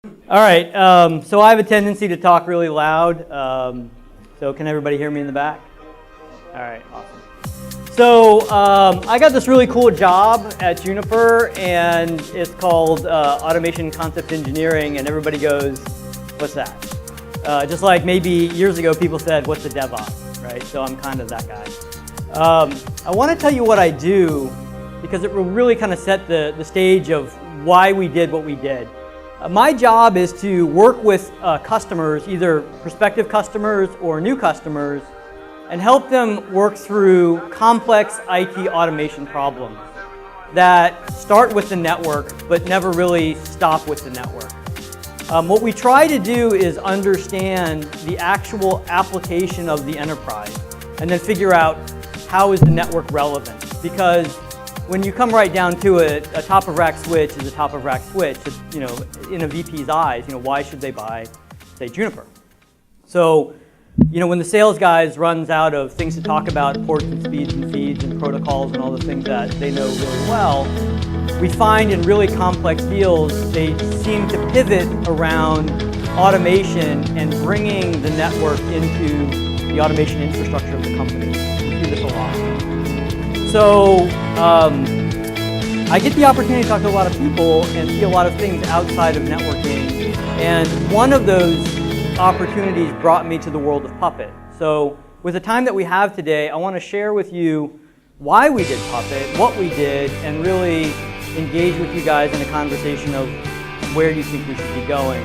All right, so I have a tendency to talk really loud. So can everybody hear me in the back? All right, awesome. So I got this really cool job at Juniper, and it's called Automation Concept Engineering, and everybody goes, what's that? Just like maybe years ago people said, what's a DevOps, right? So I'm kind of that guy. I want to tell you what I do because it will really kind of set the stage of why we did what we did. My job is to work with customers, either prospective customers or new customers, and help them work through complex IT automation problems that start with the network but never really stop with the network. What we try to do is understand the actual application of the enterprise and then figure out how is the network relevant. Because when you come right down to it, a top-of-rack switch is a top-of-rack switch. You know, in a VP's eyes, why should they buy, say, Juniper? So, when the sales guys runs out of things to talk about, ports and speeds and feeds and protocols and all the things that they know really well, we find in really complex deals, they seem to pivot around automation and bringing the network into the automation infrastructure of the company. We do this a lot. So I get the opportunity to talk to a lot of people and see a lot of things outside of networking. And one of those opportunities brought me to the world of Puppet. So with the time that we have today, I want to share with you why we did Puppet, what we did, and really engage with you guys in a conversation of where you think we should be going.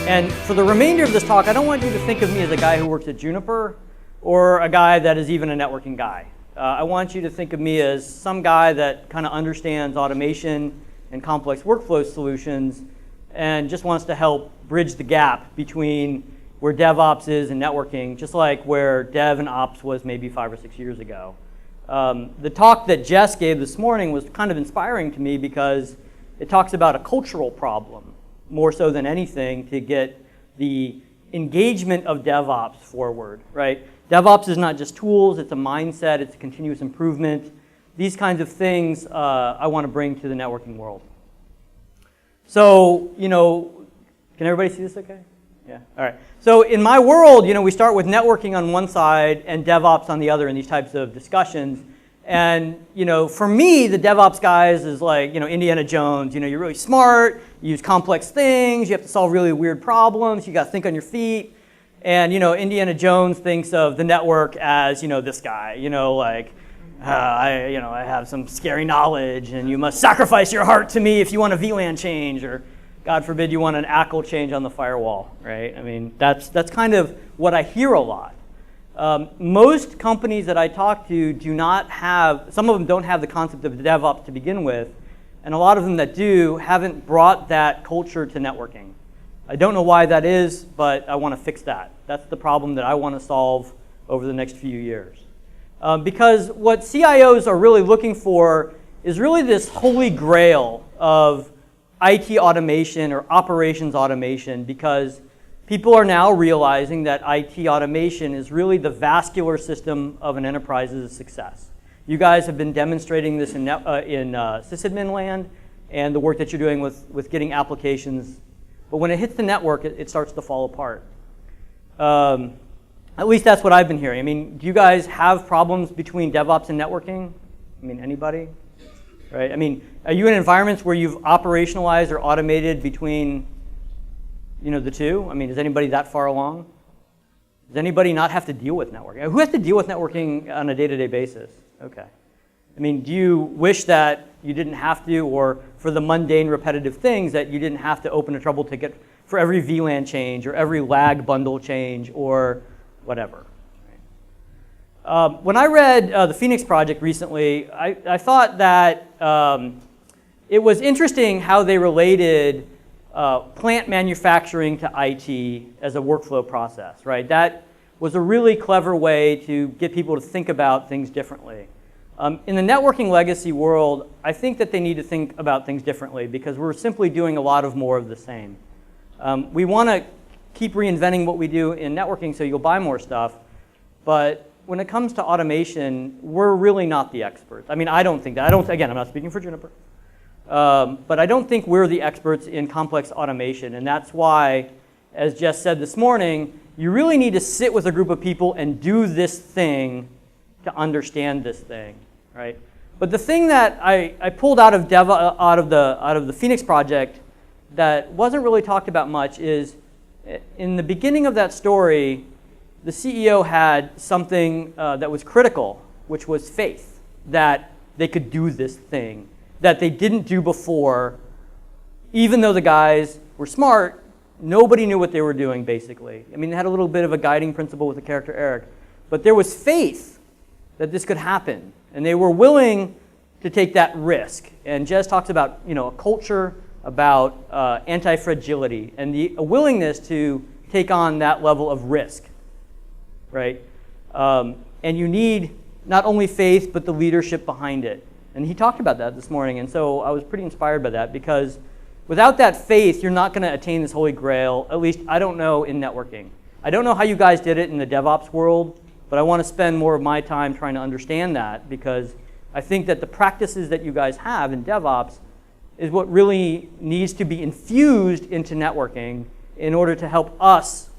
And for the remainder of this talk, I don't want you to think of me as a guy who works at Juniper or a guy that is even a networking guy. I want you to think of me as some guy that kind of understands automation and complex workflow solutions and just wants to help bridge the gap between where DevOps is and networking, just like where Dev and Ops was maybe 5 or 6 years ago. The talk that Jess gave this morning was kind of inspiring to me because it talks about a cultural problem more so than anything to get the engagement of DevOps forward, right? DevOps is not just tools, it's a mindset, it's a continuous improvement. These kinds of things I want to bring to the networking world. So, can everybody see this okay? Yeah, all right. So in my world, we start with networking on one side and DevOps on the other in these types of discussions. And, for me, the DevOps guys is like, Indiana Jones. You're really smart, you use complex things, you have to solve really weird problems, you got to think on your feet. And, Indiana Jones thinks of the network as, this guy, I have some scary knowledge and you must sacrifice your heart to me if you want a VLAN change or, God forbid, you want an ACL change on the firewall, right? I mean, that's kind of what I hear a lot. Most companies that I talk to do not have, some of them don't have the concept of DevOps to begin with, and a lot of them that do haven't brought that culture to networking. I don't know why that is, but I want to fix that. That's the problem that I want to solve over the next few years. Because what CIOs are really looking for is really this holy grail of IT automation or operations automation, because people are now realizing that IT automation is really the vascular system of an enterprise's success. You guys have been demonstrating this in sysadmin land and the work that you're doing with getting applications. But when it hits the network, it starts to fall apart. At least that's what I've been hearing. I mean, do you guys have problems between DevOps and networking? I mean, anybody? Right? I mean, are you in environments where you've operationalized or automated between, the two? I mean, is anybody that far along? Does anybody not have to deal with networking? Who has to deal with networking on a day-to-day basis? Okay. I mean, do you wish that you didn't have to, or for the mundane, repetitive things that you didn't have to open a trouble ticket for every VLAN change or every lag bundle change or whatever? When I read the Phoenix Project recently, I thought that it was interesting how they related plant manufacturing to IT as a workflow process, right? That was a really clever way to get people to think about things differently. In the networking legacy world, I think that they need to think about things differently because we're simply doing a lot of more of the same. We want to keep reinventing what we do in networking so you'll buy more stuff, but when it comes to automation, we're really not the experts. I mean, I don't think that. Again, I'm not speaking for Juniper. but I don't think we're the experts in complex automation. And that's why, as Jess said this morning, you really need to sit with a group of people and do this thing to understand this thing, right? But the thing that I pulled out of the Phoenix project that wasn't really talked about much is, in the beginning of that story, the CEO had something that was critical, which was faith, that they could do this thing that they didn't do before. Even though the guys were smart, nobody knew what they were doing, basically. I mean, they had a little bit of a guiding principle with the character Eric, but there was faith that this could happen, and they were willing to take that risk. And Jez talks about, a culture, about anti-fragility, and a willingness to take on that level of risk, right? And you need not only faith, but the leadership behind it. And he talked about that this morning, and so I was pretty inspired by that, because without that faith, you're not going to attain this holy grail. At least I don't know in networking. I don't know how you guys did it in the DevOps world, but I want to spend more of my time trying to understand that, because I think that the practices that you guys have in DevOps is what really needs to be infused into networking in order to help us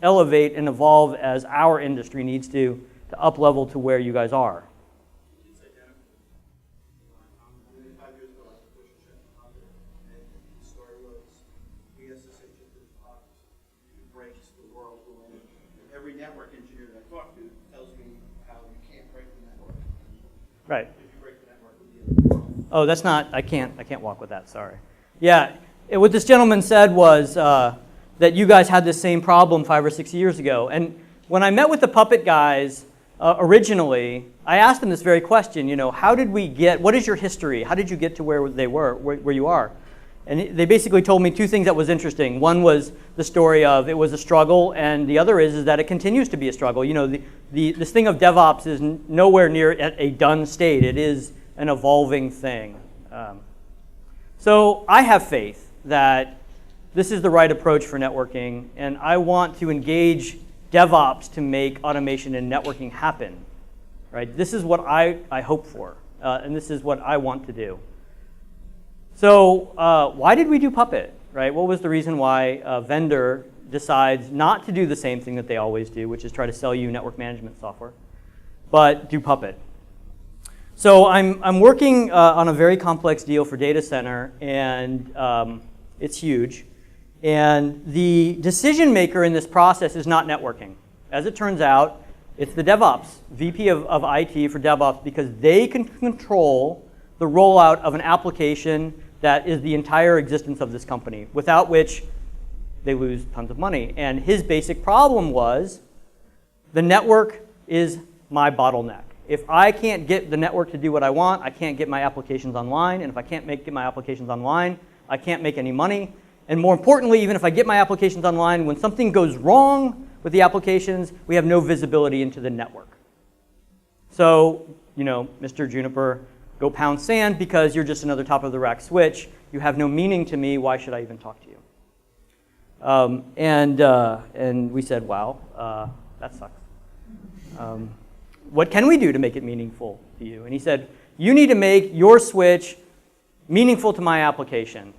elevate and evolve as our industry needs to up-level to where you guys are. Every network engineer that I talk to tells me how you can't break the network. Right. If you break the network with the other. Oh, that's not, I can't walk with that, sorry. Yeah, what this gentleman said was that you guys had this same problem 5 or 6 years ago. And when I met with the Puppet guys originally, I asked them this very question, how did we get, what is your history? How did you get to where they were, where you are? And they basically told me two things that was interesting. One was the story of it was a struggle, and the other is that it continues to be a struggle. This thing of DevOps is nowhere near at a done state. It is an evolving thing. So I have faith that this is the right approach for networking, and I want to engage DevOps to make automation and networking happen. Right? This is what I hope for, and this is what I want to do. So why did we do Puppet, right? What was the reason why a vendor decides not to do the same thing that they always do, which is try to sell you network management software, but do Puppet? So I'm working on a very complex deal for data center, and it's huge. And the decision maker in this process is not networking. As it turns out, it's the DevOps, VP of IT for DevOps, because they can control the rollout of an application that is the entire existence of this company, without which they lose tons of money. And his basic problem was the network is my bottleneck. If I can't get the network to do what I want, I can't get my applications online. And if I can't get my applications online, I can't make any money. And more importantly, even if I get my applications online, when something goes wrong with the applications, we have no visibility into the network. So, Mr. Juniper, go pound sand because you're just another top-of-the-rack switch. You have no meaning to me. Why should I even talk to you? And we said, wow, that sucks. What can we do to make it meaningful to you? And he said, you need to make your switch meaningful to my application.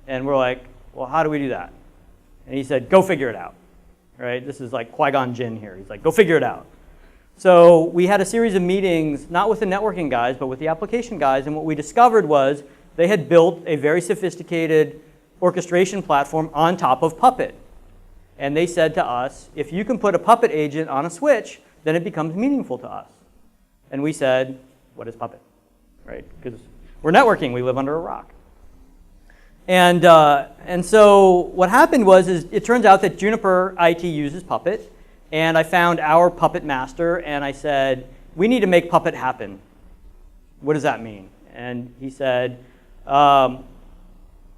And we're like, well, how do we do that? And he said, go figure it out. Right? This is like Qui-Gon Jinn here. He's like, go figure it out. So we had a series of meetings, not with the networking guys, but with the application guys, and what we discovered was they had built a very sophisticated orchestration platform on top of Puppet. And they said to us, if you can put a Puppet agent on a switch, then it becomes meaningful to us. And we said, what is Puppet? Right? Because we're networking, we live under a rock. And so what happened was it turns out that Juniper IT uses Puppet. And I found our Puppet master, and I said, we need to make Puppet happen. What does that mean? And he said, all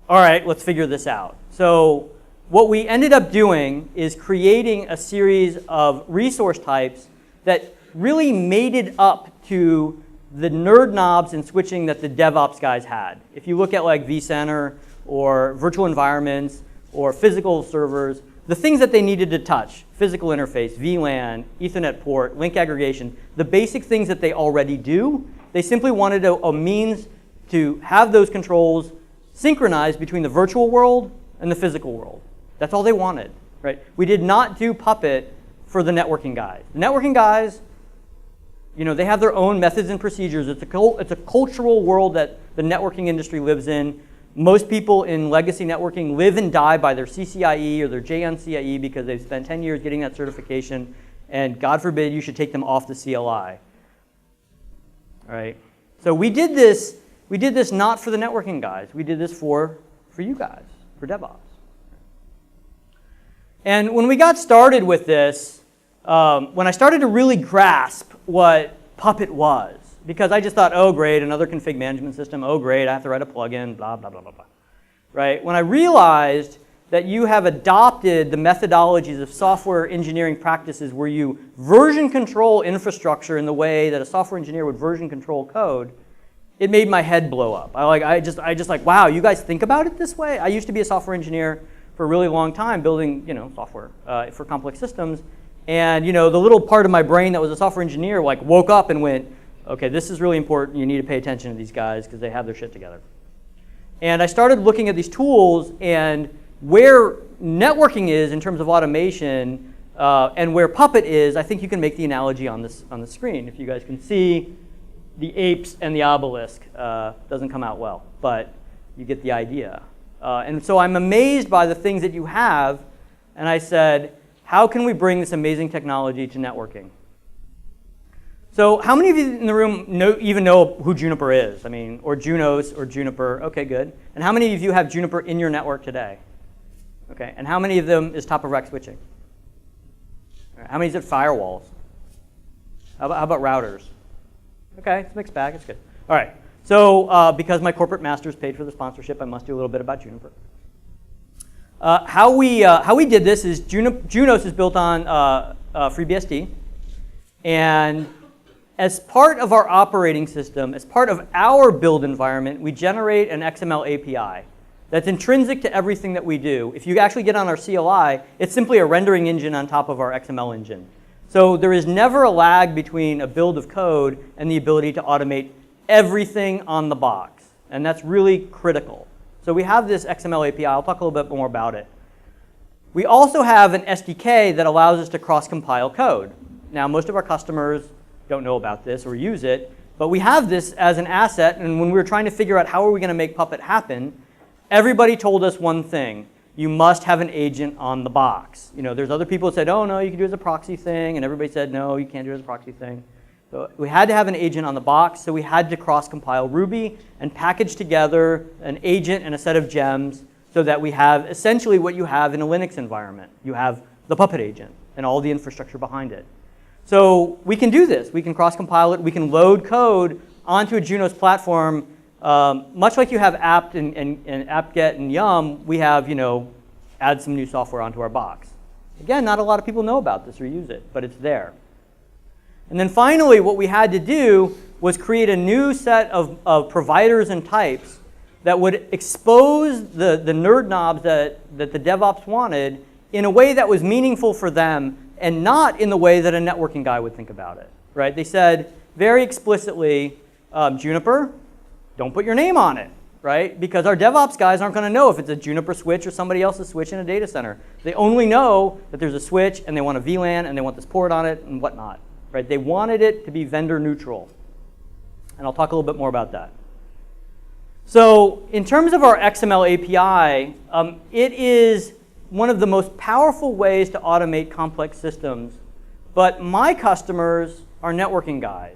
right, let's figure this out. So what we ended up doing is creating a series of resource types that really mated up to the nerd knobs in switching that the DevOps guys had. If you look at like vCenter or virtual environments or physical servers, the things that they needed to touch, physical interface, VLAN, Ethernet port, link aggregation, the basic things that they already do, they simply wanted a means to have those controls synchronized between the virtual world and the physical world. That's all they wanted, right? We did not do Puppet for the networking guys. The networking guys, you know, they have their own methods and procedures. It's a cultural world that the networking industry lives in. Most people in legacy networking live and die by their CCIE or their JNCIE because they've spent 10 years getting that certification, and God forbid you should take them off the CLI. All right. So we did this not for the networking guys. We did this for you guys, for DevOps. And when we got started with this, when I started to really grasp what Puppet was, because I just thought, oh great, another config management system, oh great, I have to write a plugin, blah, blah, blah, blah, blah. Right? When I realized that you have adopted the methodologies of software engineering practices where you version control infrastructure in the way that a software engineer would version control code, it made my head blow up. I just like, wow, you guys think about it this way? I used to be a software engineer for a really long time building, you know, software for complex systems. And, you know, the little part of my brain that was a software engineer like woke up and went, okay, this is really important. You need to pay attention to these guys because they have their shit together. And I started looking at these tools and where networking is in terms of automation and where Puppet is. I think you can make the analogy on the screen. If you guys can see the apes and the obelisk, doesn't come out well, but you get the idea. And so I'm amazed by the things that you have, and I said, how can we bring this amazing technology to networking? So how many of you in the room even know who Juniper is? I mean, or Junos or Juniper. Okay, good. And how many of you have Juniper in your network today? Okay, and how many of them is top-of-rack switching? Right. How many is it firewalls? How about routers? Okay, it's a mixed bag. It's good. All right. So because my corporate masters paid for the sponsorship, I must do a little bit about Juniper. How we did this is Junos is built on FreeBSD, and as part of our operating system, as part of our build environment, we generate an XML API that's intrinsic to everything that we do. If you actually get on our CLI, it's simply a rendering engine on top of our XML engine. So there is never a lag between a build of code and the ability to automate everything on the box. And that's really critical. So we have this XML API. I'll talk a little bit more about it. We also have an SDK that allows us to cross-compile code. Now, most of our customers don't know about this or use it, but we have this as an asset, and when we were trying to figure out how are we going to make Puppet happen, everybody told us one thing: you must have an agent on the box. You know, there's other people that said, oh no, you can do it as a proxy thing, and everybody said, no, you can't do it as a proxy thing. So we had to have an agent on the box, so we had to cross-compile Ruby and package together an agent and a set of gems so that we have essentially what you have in a Linux environment. You have the Puppet agent and all the infrastructure behind it. So we can do this. We can cross-compile it. We can load code onto a Junos platform. Much like you have apt and apt-get and yum, we have, you know, add some new software onto our box. Again, not a lot of people know about this or use it, but it's there. And then finally, what we had to do was create a new set of providers and types that would expose the nerd knobs that the DevOps wanted in a way that was meaningful for them and not in the way that a networking guy would think about it. Right? They said very explicitly, Juniper, don't put your name on it. Right? Because our DevOps guys aren't going to know if it's a Juniper switch or somebody else's switch in a data center. They only know that there's a switch and they want a VLAN and they want this port on it and whatnot. Right? They wanted it to be vendor neutral. And I'll talk a little bit more about that. So in terms of our XML API, it is one of the most powerful ways to automate complex systems. But my customers are networking guys.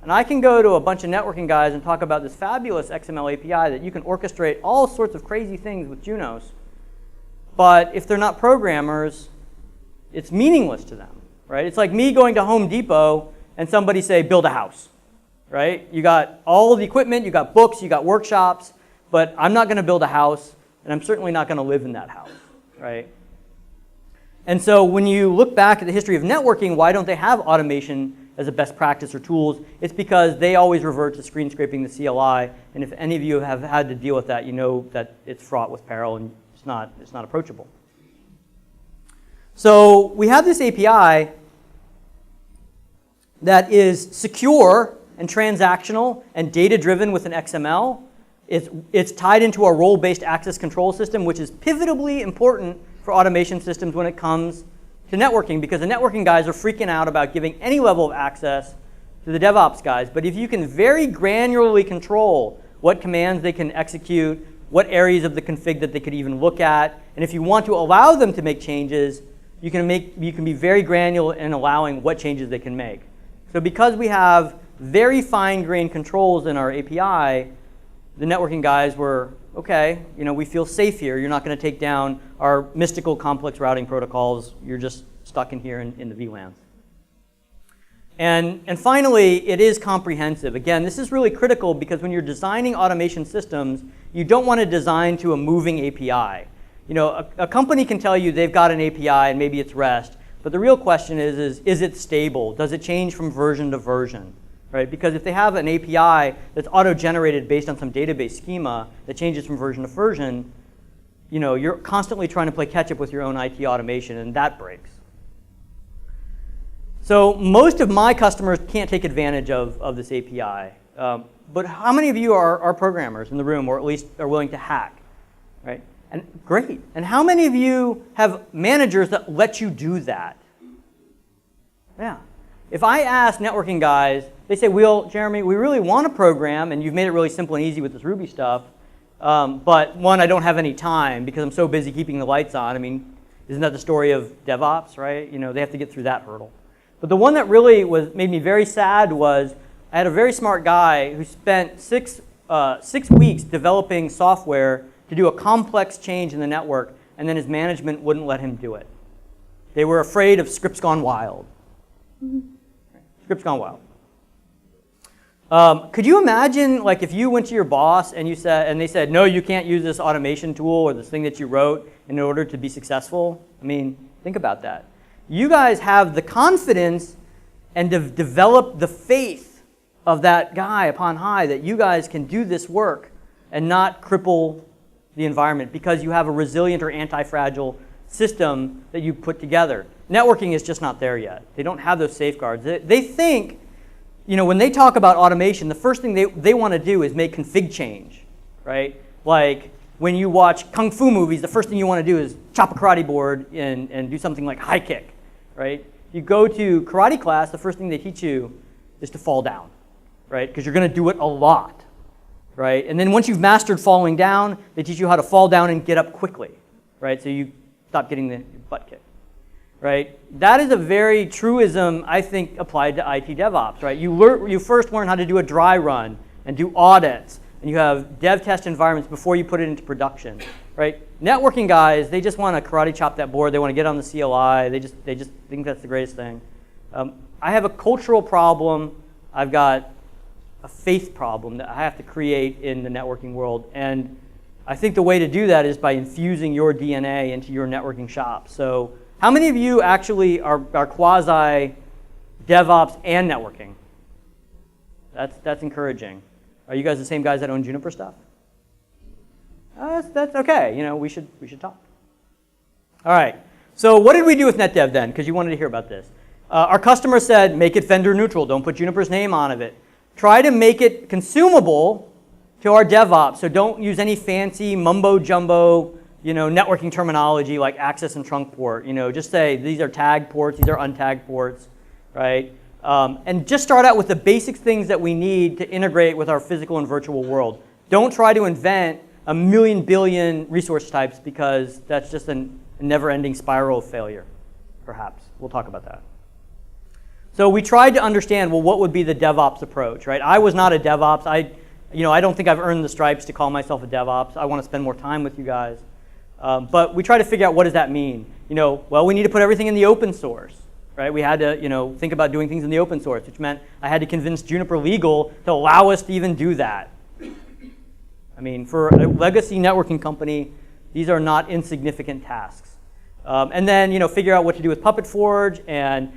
And I can go to a bunch of networking guys and talk about this fabulous XML API that you can orchestrate all sorts of crazy things with Junos. But if they're not programmers, it's meaningless to them. Right? It's like me going to Home Depot and somebody say, build a house. Right? You got all the equipment, you got books, you got workshops, but I'm not going to build a house, and I'm certainly not going to live in that house. Right? And so when you look back at the history of networking, why don't they have automation as a best practice or tools? It's because they always revert to screen scraping the CLI, and if any of you have had to deal with that, you know that it's fraught with peril and it's not approachable. So we have this API that is secure and transactional and data-driven with an XML. It's tied into a role-based access control system, which is pivotably important for automation systems when it comes to networking, because the networking guys are freaking out about giving any level of access to the DevOps guys. But if you can very granularly control what commands they can execute, what areas of the config that they could even look at, and if you want to allow them to make changes, you can be very granular in allowing what changes they can make. So because we have very fine-grained controls in our API, the networking guys were, okay, we feel safe here. You're not going to take down our mystical complex routing protocols. You're just stuck in here in the VLANs. And finally, it is comprehensive. Again, this is really critical because when you're designing automation systems, you don't want to design to a moving API. A company can tell you they've got an API and maybe it's REST, but the real question is it stable? Does it change from version to version? Right? Because if they have an API that's auto-generated based on some database schema that changes from version to version, you're constantly trying to play catch-up with your own IT automation, and that breaks. So most of my customers can't take advantage of this API. But how many of you are programmers in the room, or at least are willing to hack? Right? And great. And how many of you have managers that let you do that? Yeah. If I ask networking guys, they say, well, Jeremy, we really want to program, and you've made it really simple and easy with this Ruby stuff, but one, I don't have any time because I'm so busy keeping the lights on. I mean, isn't that the story of DevOps, right? They have to get through that hurdle. But the one that really made me very sad was I had a very smart guy who spent 6 weeks developing software to do a complex change in the network, and then his management wouldn't let him do it. They were afraid of scripts gone wild. Scripts gone wild. Could you imagine, like, if you went to your boss and they said, no, you can't use this automation tool or this thing that you wrote in order to be successful? I mean, think about that. You guys have the confidence and have developed the faith of that guy upon high that you guys can do this work and not cripple the environment because you have a resilient or anti-fragile system that you put together. Networking is just not there yet. They don't have those safeguards. They think, when they talk about automation, the first thing they want to do is make config change, right? Like when you watch Kung Fu movies, the first thing you want to do is chop a karate board and do something like high kick, right? You go to karate class, the first thing they teach you is to fall down, right? Because you're going to do it a lot, right? And then once you've mastered falling down, they teach you how to fall down and get up quickly, right? So you stop getting the butt kicked. Right? That is a very truism, I think, applied to IT DevOps. Right? You first learn how to do a dry run and do audits, and you have dev test environments before you put it into production. Right? Networking guys, they just want to karate chop that board. They want to get on the CLI. They just think that's the greatest thing. I have a cultural problem. I've got a faith problem that I have to create in the networking world, and I think the way to do that is by infusing your DNA into your networking shop. So how many of you actually are quasi DevOps and networking? That's encouraging. Are you guys the same guys that own Juniper stuff? That's okay. We should talk. All right. So what did we do with Netdev then? Because you wanted to hear about this. Our customer said, make it vendor neutral. Don't put Juniper's name on it. Try to make it consumable to our DevOps. So don't use any fancy mumbo jumbo networking terminology like access and trunk port. Just say these are tagged ports, these are untagged ports, right? And just start out with the basic things that we need to integrate with our physical and virtual world. Don't try to invent a million billion resource types because that's just a never-ending spiral of failure, perhaps. We'll talk about that. So we tried to understand, well, what would be the DevOps approach, right? I was not a DevOps. I don't think I've earned the stripes to call myself a DevOps. I want to spend more time with you guys. But we try to figure out what does that mean. Well, we need to put everything in the open source, right? We had to, think about doing things in the open source, which meant I had to convince Juniper Legal to allow us to even do that. I mean, for a legacy networking company, these are not insignificant tasks. And then, figure out what to do with Puppet Forge and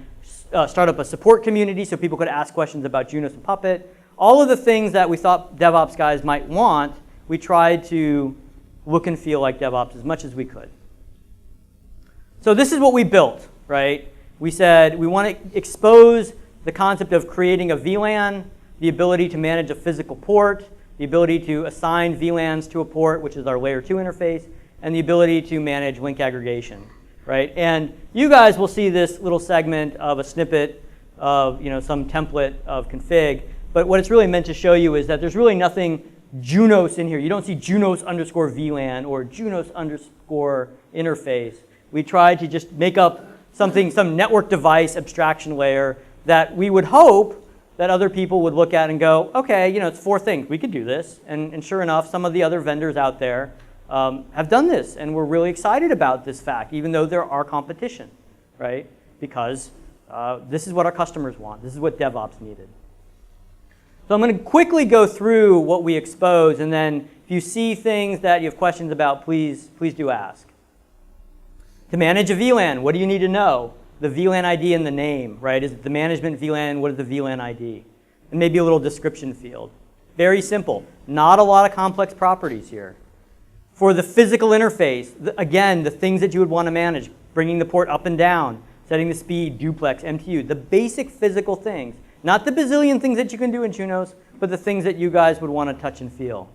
start up a support community so people could ask questions about Junos and Puppet. All of the things that we thought DevOps guys might want, we tried to look and feel like DevOps as much as we could. So this is what we built, right? We said we want to expose the concept of creating a VLAN the ability to manage a physical port, the ability to assign VLANs to a port, which is our layer 2 interface, and the ability to manage link aggregation, right? And you guys will see this little segment of a snippet of some template of config, but what it's really meant to show you is that there's really nothing Junos in here. You don't see Junos underscore VLAN or Junos underscore interface. We tried to just make up something, some network device abstraction layer that we would hope that other people would look at and go, okay, it's 4 things. We could do this. And sure enough, some of the other vendors out there have done this. And we're really excited about this fact, even though there are competition, right? Because this is what our customers want. This is what DevOps needed. So I'm going to quickly go through what we expose. And then if you see things that you have questions about, please do ask. To manage a VLAN, what do you need to know? The VLAN ID and the name, right? Is it the management VLAN? What is the VLAN ID? And maybe a little description field. Very simple. Not a lot of complex properties here. For the physical interface, again, the things that you would want to manage, bringing the port up and down, setting the speed, duplex, MTU, the basic physical things. Not the bazillion things that you can do in Junos, but the things that you guys would want to touch and feel.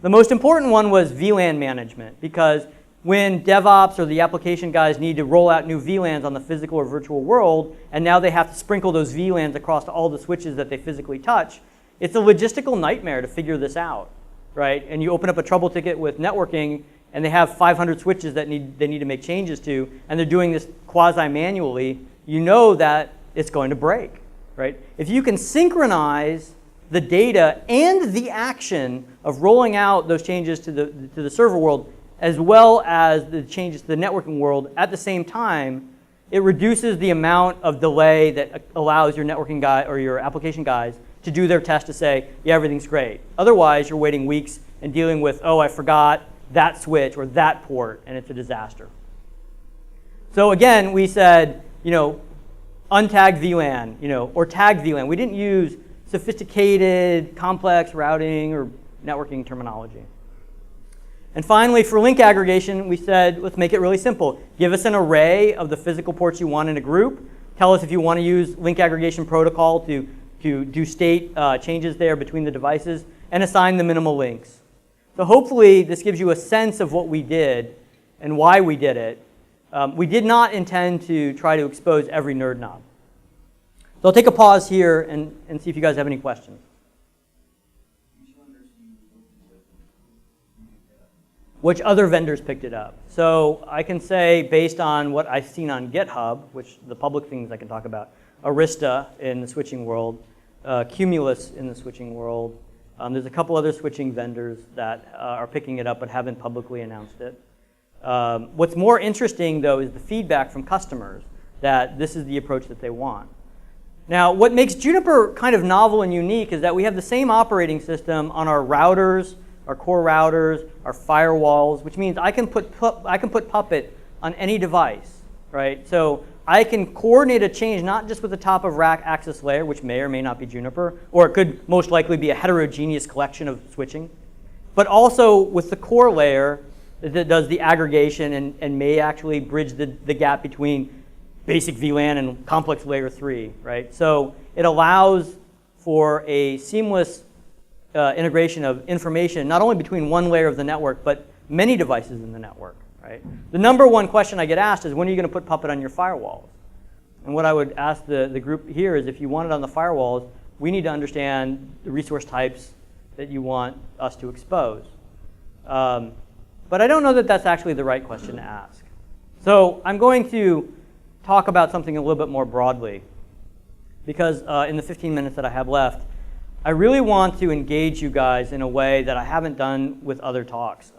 The most important one was VLAN management, because when DevOps or the application guys need to roll out new VLANs on the physical or virtual world, and now they have to sprinkle those VLANs across all the switches that they physically touch, it's a logistical nightmare to figure this out, right? And you open up a trouble ticket with networking, and they have 500 switches that they need to make changes to, and they're doing this quasi-manually, you know that it's going to break, right? If you can synchronize the data and the action of rolling out those changes to the server world, as well as the changes to the networking world at the same time, it reduces the amount of delay that allows your networking guy or your application guys to do their test to say, yeah, everything's great. Otherwise, you're waiting weeks and dealing with, oh, I forgot that switch or that port, and it's a disaster. So again, we said, untagged VLAN, or tagged VLAN. We didn't use sophisticated, complex routing or networking terminology. And finally, for link aggregation, we said, let's make it really simple. Give us an array of the physical ports you want in a group. Tell us if you want to use link aggregation protocol to do state changes there between the devices, and assign the minimal links. So hopefully, this gives you a sense of what we did and why we did it. We did not intend to try to expose every nerd knob. So I'll take a pause here and see if you guys have any questions. Which other vendors picked it up? So I can say, based on what I've seen on GitHub, which the public things I can talk about, Arista in the switching world, Cumulus in the switching world. There's a couple other switching vendors that are picking it up but haven't publicly announced it. What's more interesting, though, is the feedback from customers that this is the approach that they want. Now, what makes Juniper kind of novel and unique is that we have the same operating system on our routers, our core routers, our firewalls, which means I can put Puppet on any device, right? So I can coordinate a change not just with the top of rack access layer, which may or may not be Juniper, or it could most likely be a heterogeneous collection of switching, but also with the core layer that does the aggregation and may actually bridge the gap between basic VLAN and complex layer 3, right? So it allows for a seamless integration of information, not only between one layer of the network, but many devices in the network, right? The number one question I get asked is, when are you going to put Puppet on your firewalls? And what I would ask the group here is, if you want it on the firewalls, we need to understand the resource types that you want us to expose. But I don't know that that's actually the right question to ask. So I'm going to talk about something a little bit more broadly, because in the 15 minutes that I have left, I really want to engage you guys in a way that I haven't done with other talks.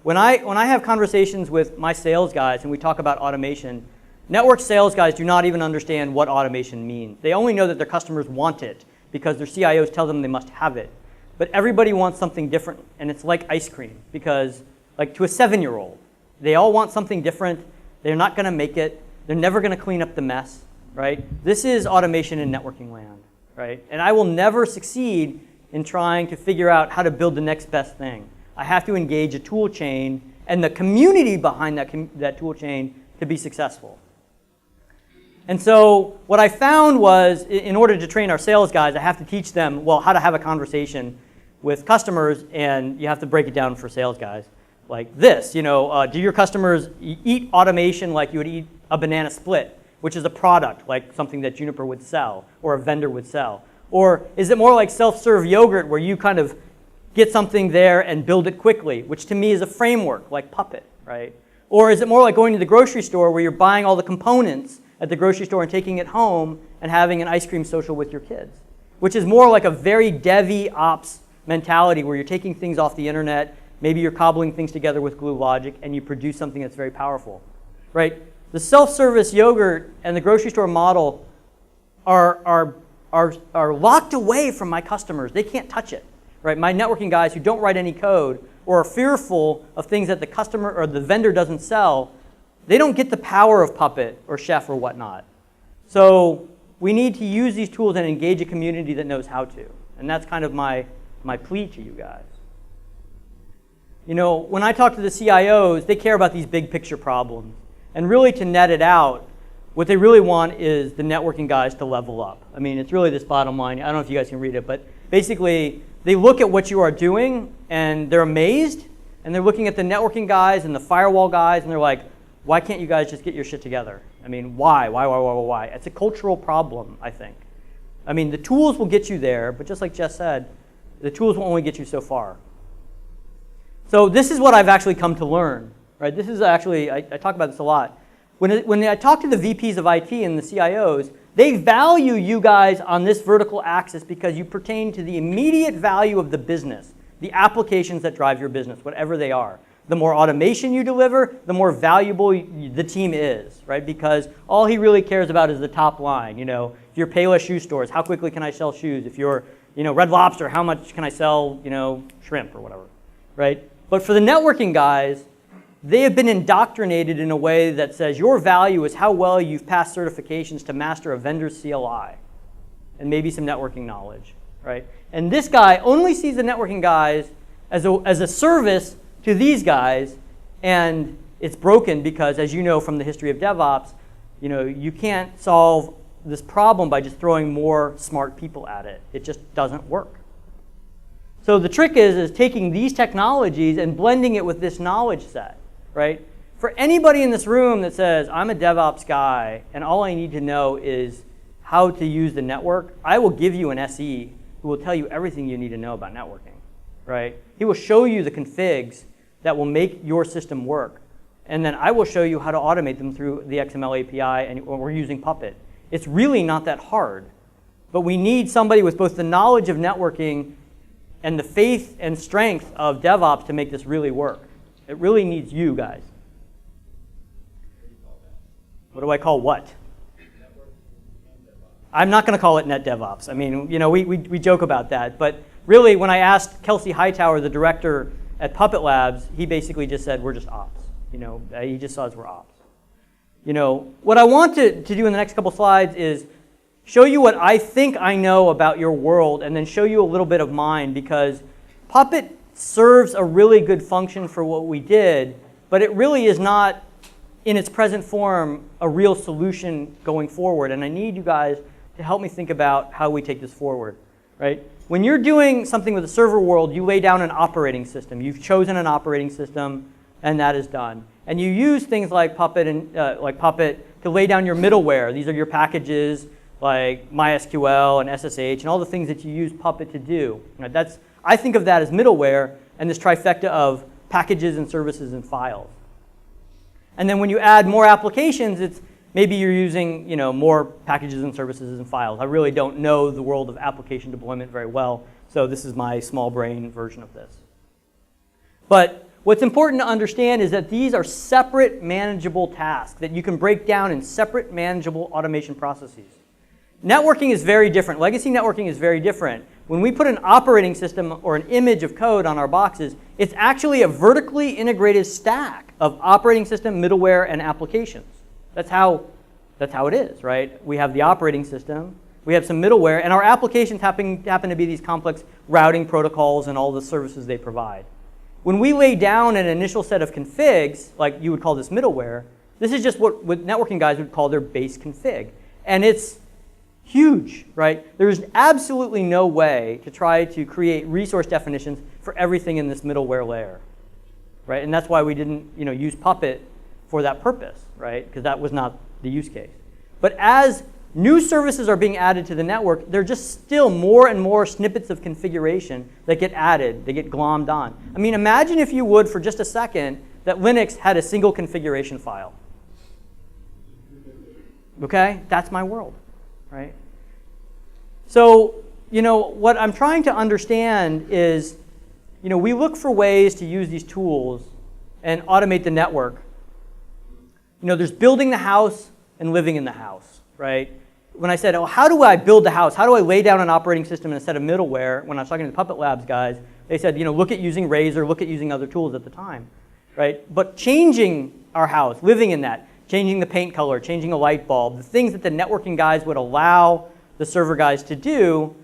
When I have conversations with my sales guys and we talk about automation, network sales guys do not even understand what automation means. They only know that their customers want it because their CIOs tell them they must have it. But everybody wants something different, and it's like ice cream, because like to a 7-year-old, they all want something different. They're not going to make it. They're never going to clean up the mess, right? This is automation in networking land, right? And I will never succeed in trying to figure out how to build the next best thing. I have to engage a tool chain and the community behind that tool chain to be successful. And so what I found was, in order to train our sales guys, I have to teach them, well, how to have a conversation with customers, and you have to break it down for sales guys. Like this, do your customers eat automation like you would eat a banana split, which is a product, like something that Juniper would sell or a vendor would sell? Or is it more like self-serve yogurt where you kind of get something there and build it quickly, which to me is a framework like Puppet, right? Or is it more like going to the grocery store where you're buying all the components at the grocery store and taking it home and having an ice cream social with your kids, which is more like a very DevOps mentality where you're taking things off the internet, maybe you're cobbling things together with glue logic, and you produce something that's very powerful, right? The self-service yogurt and the grocery store model are locked away from my customers. They can't touch it, right? My networking guys who don't write any code or are fearful of things that the customer or the vendor doesn't sell, they don't get the power of Puppet or Chef or whatnot. So we need to use these tools and engage a community that knows how to. And that's kind of my plea to you guys. When I talk to the CIOs, they care about these big picture problems. And really to net it out, what they really want is the networking guys to level up. I mean, it's really this bottom line. I don't know if you guys can read it, but basically they look at what you are doing and they're amazed, and they're looking at the networking guys and the firewall guys, and they're like, why can't you guys just get your shit together? I mean, why? It's a cultural problem, I think. I mean, the tools will get you there, but just like Jess said, the tools will only get you so far. So this is what I've actually come to learn, right? This is actually, I talk about this a lot. When I talk to the VPs of IT and the CIOs, they value you guys on this vertical axis because you pertain to the immediate value of the business, the applications that drive your business, whatever they are. The more automation you deliver, the more valuable the team is, right? Because all he really cares about is the top line. If you're Payless shoe stores, how quickly can I sell shoes? If you're, Red Lobster, how much can I sell, shrimp or whatever, right? But for the networking guys, they have been indoctrinated in a way that says your value is how well you've passed certifications to master a vendor's CLI and maybe some networking knowledge, right? And this guy only sees the networking guys as a service to these guys, and it's broken because, as you know from the history of DevOps, you can't solve this problem by just throwing more smart people at it. It just doesn't work. So the trick is taking these technologies and blending it with this knowledge set, right? For anybody in this room that says, I'm a DevOps guy and all I need to know is how to use the network, I will give you an SE who will tell you everything you need to know about networking, right? He will show you the configs that will make your system work. And then I will show you how to automate them through the XML API, and we're using Puppet. It's really not that hard. But we need somebody with both the knowledge of networking and the faith and strength of DevOps to make this really work. It really needs you guys. What do I call what? I'm not going to call it Net DevOps. I mean, we joke about that. But really, when I asked Kelsey Hightower, the director at Puppet Labs, he basically just said, we're just ops. He just saw us we're ops. What I want to do in the next couple slides is show you what I think I know about your world and then show you a little bit of mine, because Puppet serves a really good function for what we did, but it really is not, in its present form, a real solution going forward. And I need you guys to help me think about how we take this forward, right? When you're doing something with the server world, you lay down an operating system. You've chosen an operating system, and that is done. And you use things like Puppet to lay down your middleware. These are your packages like MySQL and SSH and all the things that you use Puppet to do. Right? I think of that as middleware and this trifecta of packages and services and files. And then when you add more applications, it's maybe you're using more packages and services and files. I really don't know the world of application deployment very well, so this is my small brain version of this. But what's important to understand is that these are separate manageable tasks that you can break down in separate manageable automation processes. Networking is very different. Legacy networking is very different. When we put an operating system or an image of code on our boxes, it's actually a vertically integrated stack of operating system, middleware, and applications. That's how it is, right? We have the operating system, we have some middleware, and our applications happen to be these complex routing protocols and all the services they provide. When we lay down an initial set of configs, like you would call this middleware, this is just what networking guys would call their base config. And it's huge, right? There's absolutely no way to try to create resource definitions for everything in this middleware layer, right? And that's why we didn't, use Puppet for that purpose, right? Because that was not the use case. But as new services are being added to the network, there are just still more and more snippets of configuration that get added, they get glommed on. I mean, imagine if you would, for just a second, that Linux had a single configuration file. Okay? That's my world, right? So, what I'm trying to understand is, we look for ways to use these tools and automate the network. There's building the house and living in the house, right? When I said, oh, how do I build the house? How do I lay down an operating system and a set of middleware? When I was talking to the Puppet Labs guys, they said, look at using Razor, look at using other tools at the time, right? But changing our house, living in that, changing the paint color, changing a light bulb, the things that the networking guys would allow the server guys to do,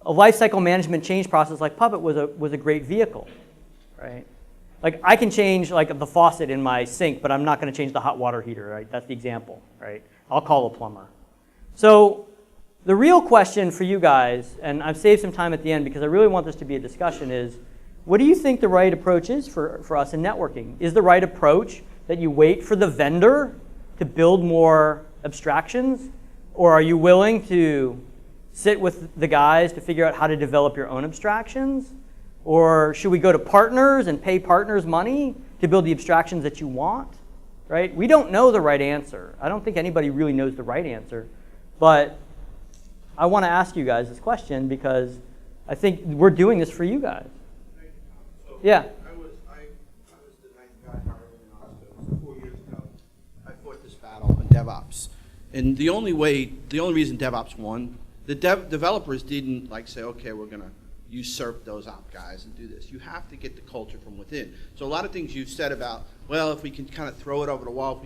a lifecycle management change process like Puppet was a great vehicle, right? Like I can change like the faucet in my sink, but I'm not going to change the hot water heater, right? That's the example, right? I'll call a plumber. So the real question for you guys, and I've saved some time at the end because I really want this to be a discussion, is what do you think the right approach is for us in networking? Is the right approach that you wait for the vendor to build more abstractions? Or are you willing to sit with the guys to figure out how to develop your own abstractions? Or should we go to partners and pay partners money to build the abstractions that you want? Right? We don't know the right answer. I don't think anybody really knows the right answer. But I want to ask you guys this question because I think we're doing this for you guys. So yeah. I was the ninth guy hired in Austin. 4 years ago, I fought this battle in DevOps. And the only reason DevOps won, the developers didn't say, okay, we're going to usurp those op guys and do this. You have to get the culture from within. So a lot of things you've said about, well, if we can kind of throw it over the wall,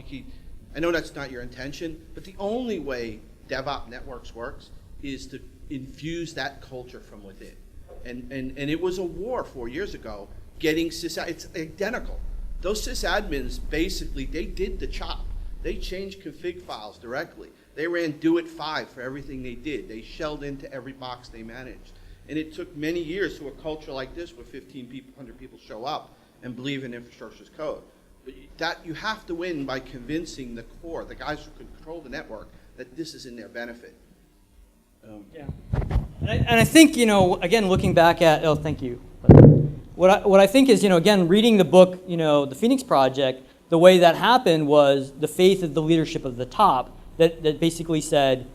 I know that's not your intention, but the only way DevOps Networks works is to infuse that culture from within. And it was a war 4 years ago getting it's identical. Those sysadmins basically, they did the chop. They changed config files directly. They ran do it 5 for everything they did. They shelled into every box they managed. And it took many years to a culture like this where 15 people, 100 people show up and believe in infrastructure as code. But you have to win by convincing the core, the guys who control the network, that this is in their benefit. Yeah. And I think, again, looking back at, oh, thank you. What I think is, again, reading the book, The Phoenix Project, the way that happened was the faith of the leadership of the top that basically said,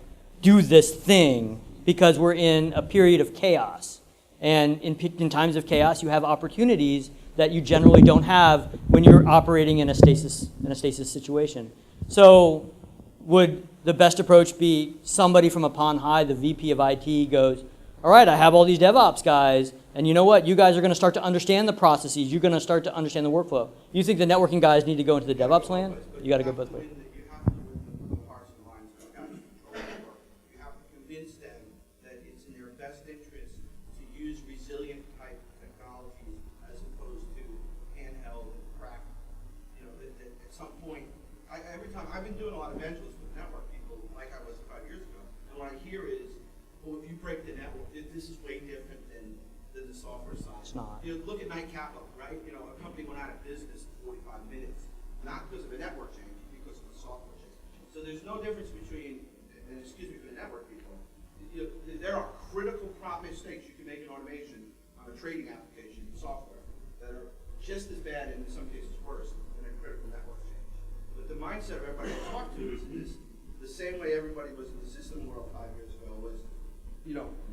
do this thing because we're in a period of chaos. And in times of chaos, you have opportunities that you generally don't have when you're operating in a stasis situation. So would the best approach be somebody from upon high, the VP of IT goes, all right, I have all these DevOps guys, and you know what? You guys are going to start to understand the processes. You're going to start to understand the workflow. You think the networking guys need to go into the DevOps land? You got to go both ways. You have to win the hearts and minds of the guys who control the network. You have to convince them that it's in their best interest to use resilient type technologies as opposed to handheld and crack. That at some point, every time I've been doing a lot of evangelism with network people, like I was 5 years ago, and what I hear is, well, if you break the network, this is way different than the software side. It's not. Look at Knight Capital, right? A company went out of business in 45 minutes, not because of a network change, because of a software change. So there's no difference between, and excuse me for the network people, there are critical mistakes you can make in automation on a trading application software that are just as bad and in some cases worse than a critical network change. But the mindset of everybody I talk to is the same way everybody was in the system world 5 years ago was,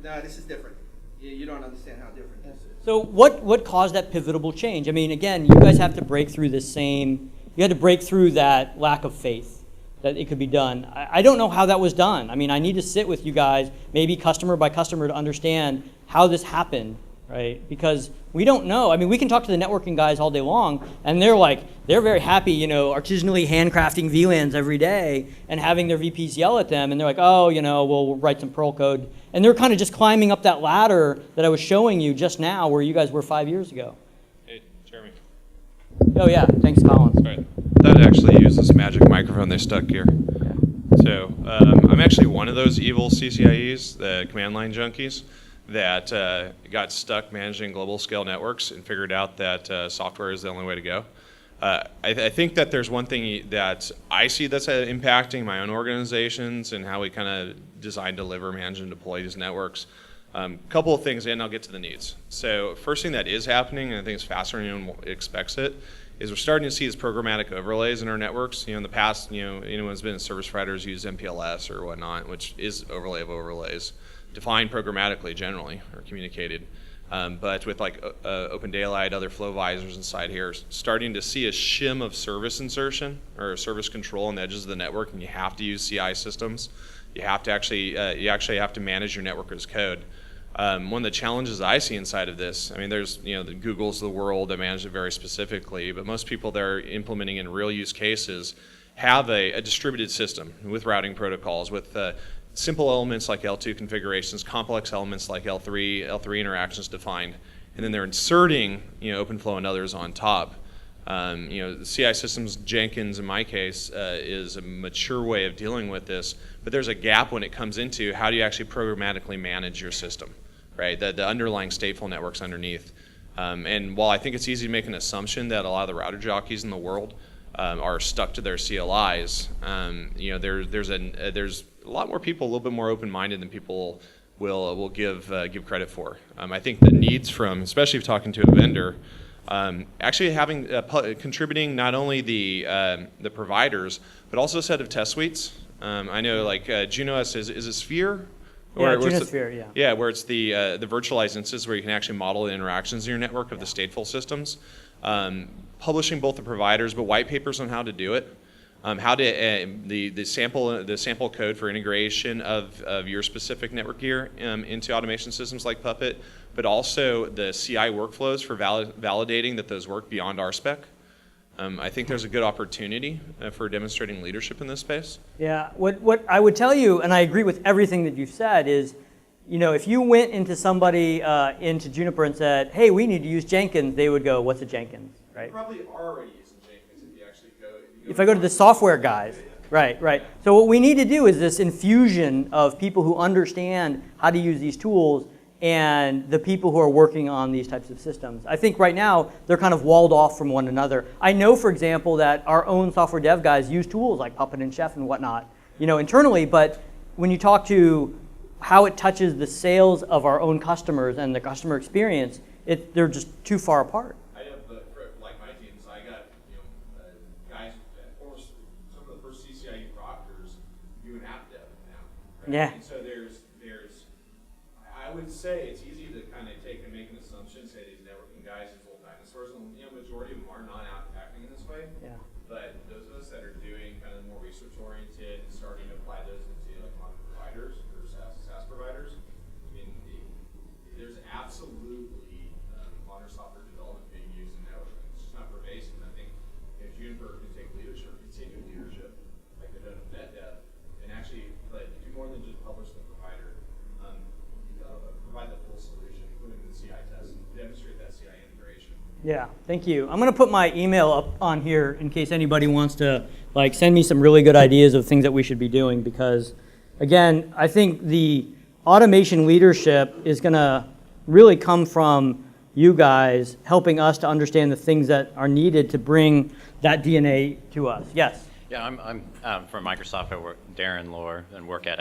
nah, this is different. You don't understand how different this is. So what caused that pivotal change? I mean, again, you guys have to break through you had to break through that lack of faith that it could be done. I don't know how that was done. I mean, I need to sit with you guys, maybe customer by customer, to understand how this happened, right? Because we don't know. I mean, we can talk to the networking guys all day long, and they're very happy, artisanally handcrafting VLANs every day and having their VPs yell at them, and they're like, oh, we'll write some Perl code. And they're kind of just climbing up that ladder that I was showing you just now where you guys were 5 years ago. Hey, Jeremy. Oh, yeah. Thanks, Collins. Sorry. That actually uses magic microphone they stuck here. So I'm actually one of those evil CCIEs, the command line junkies, that got stuck managing global scale networks and figured out that software is the only way to go. I think that there's one thing that I see that's impacting my own organizations and how we kind of design, deliver, manage, and deploy these networks. Couple of things, and I'll get to the needs. So first thing that is happening, and I think it's faster than anyone expects it, is we're starting to see these programmatic overlays in our networks. In the past, anyone who's been in service providers use MPLS or whatnot, which is overlay of overlays, defined programmatically generally, or communicated. But with like Open Daylight, other flow visors inside here, starting to see a shim of service insertion or service control on the edges of the network, and you have to use CI systems. You have to actually have to manage your network as code. One of the challenges I see inside of this, I mean, there's the Googles of the world that manage it very specifically, but most people that are implementing in real use cases have a distributed system with routing protocols, with simple elements like L2 configurations, complex elements like L3 interactions defined, and then they're inserting OpenFlow and others on top. The CI systems, Jenkins in my case, is a mature way of dealing with this, but there's a gap when it comes into how do you actually programmatically manage your system, right? The underlying stateful networks underneath. And while I think it's easy to make an assumption that a lot of the router jockeys in the world are stuck to their CLIs, there's a lot more people a little bit more open-minded than people will give credit for. I think the needs from, especially if talking to a vendor, actually having contributing not only the providers but also a set of test suites. I know like Junos is a Sphere. Yeah, Junos Sphere, yeah. Yeah, where it's the virtualized instances where you can actually model the interactions in your network of the stateful systems. Publishing both the providers, but white papers on how to do it. How to the sample code for integration of your specific network gear into automation systems like Puppet, but also the CI workflows for validating that those work beyond our spec. I think there's a good opportunity for demonstrating leadership in this space. Yeah, what I would tell you, and I agree with everything that you've said, is if you went into somebody into Juniper and said, hey, we need to use Jenkins, they would go, what's a Jenkins, right? You probably are already using Jenkins if you actually go. If I go to the software guys, right. So what we need to do is this infusion of people who understand how to use these tools and the people who are working on these types of systems. I think right now they're kind of walled off from one another. I know, for example, that our own software dev guys use tools like Puppet and Chef and whatnot, internally, but when you talk to how it touches the sales of our own customers and the customer experience, they're just too far apart. I know, but for like my teams, I got guys, some of the first CCIE proctors doing app dev now. Right? Yeah. And so there's, I would say it's easy to kind of take and make an assumption, say these networking guys, these old dinosaurs, and majority of them are not acting in this way. Yeah. But those of us that are doing kind of more research oriented and starting to apply those into like modern providers or SaaS providers, I mean, there's absolutely modern software development being used in networking. It's just not pervasive. And I think Juniper can take leadership, continued leadership, like they've done with Netdev, and actually do more than just publish the provider. Provide the full solution, including the CI test, and demonstrate that CI integration. Yeah, thank you. I'm going to put my email up on here in case anybody wants to send me some really good ideas of things that we should be doing, because again, I think the automation leadership is going to really come from you guys helping us to understand the things that are needed to bring that DNA to us. Yes? Yeah, I'm from Microsoft. I work Darren Lohr and work at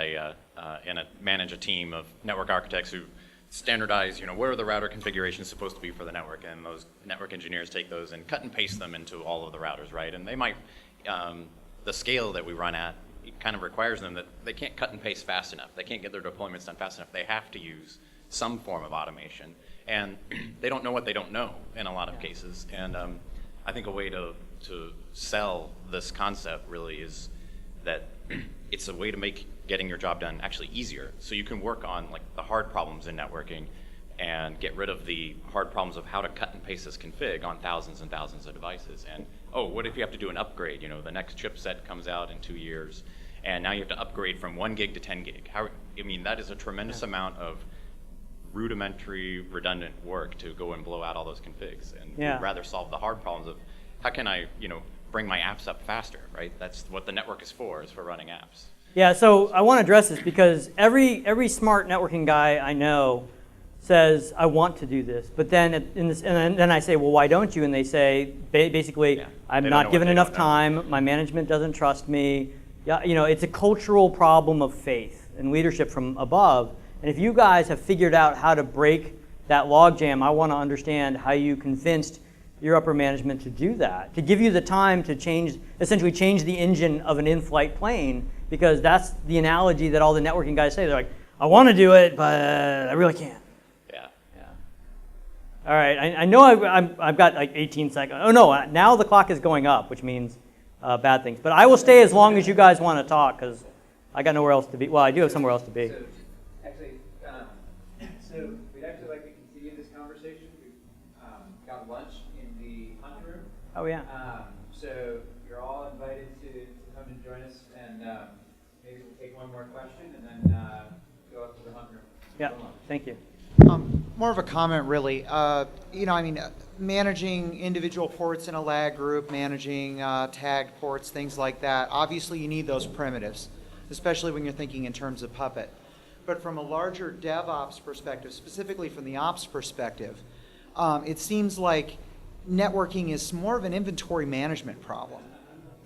manage a team of network architects who standardize, where are the router configurations supposed to be for the network, and those network engineers take those and cut and paste them into all of the routers, right? And they might, the scale that we run at kind of requires them that they can't cut and paste fast enough. They can't get their deployments done fast enough. They have to use some form of automation, and they don't know what they don't know in a lot of cases. And I think a way to sell this concept really is that it's a way to make getting your job done actually easier. So you can work on the hard problems in networking and get rid of the hard problems of how to cut and paste this config on thousands and thousands of devices. And what if you have to do an upgrade? The next chipset comes out in 2 years, and now you have to upgrade from 1 gig to 10 gig. That is a tremendous amount of rudimentary, redundant work to go and blow out all those configs. And we'd rather solve the hard problems of how can I, bring my apps up faster, right? That's what the network is for running apps. Yeah, so I want to address this because every smart networking guy I know says, I want to do this, but then and then I say, well, why don't you? And they say, basically, I'm They don't know not what given they enough don't know. time, my management doesn't trust me. Yeah, you know, it's a cultural problem of faith and leadership from above. And if you guys have figured out how to break that logjam, I want to understand how you convinced your upper management to do that, to give you the time to essentially change the engine of an in-flight plane, because that's the analogy that all the networking guys say. They're like, I want to do it, but I really can't. Yeah. Yeah. All right, I know I've got like 18 seconds. Oh no, now the clock is going up, which means bad things. But I will stay as long as you guys want to talk, because I got nowhere else to be. Well, I do have somewhere else to be. So, actually, we'd actually like to continue this conversation. We've got lunch in the hunt room. Oh yeah. So you're all invited to come and join us, and maybe we'll take one more question and then go up to the hunt room. Yeah, thank you. More of a comment, really. You know, I mean, managing individual ports in a lag group, managing tagged ports, things like that. Obviously, you need those primitives, especially when you're thinking in terms of Puppet. But from a larger DevOps perspective, specifically from the ops perspective, it seems like networking is more of an inventory management problem.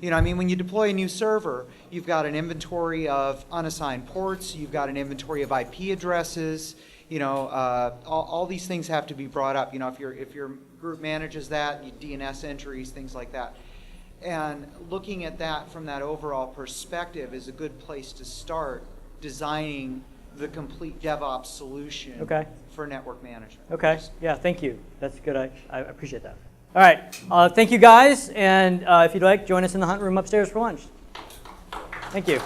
You know, I mean, when you deploy a new server, you've got an inventory of unassigned ports, you've got an inventory of IP addresses. You know, all these things have to be brought up. You know, if your group manages that, you DNS entries, things like that. And looking at that from that overall perspective is a good place to start designing the complete DevOps solution for network management. Okay, yeah, thank you. That's good. I appreciate that. All right, thank you guys. And if you'd like, join us in the hunt room upstairs for lunch. Thank you.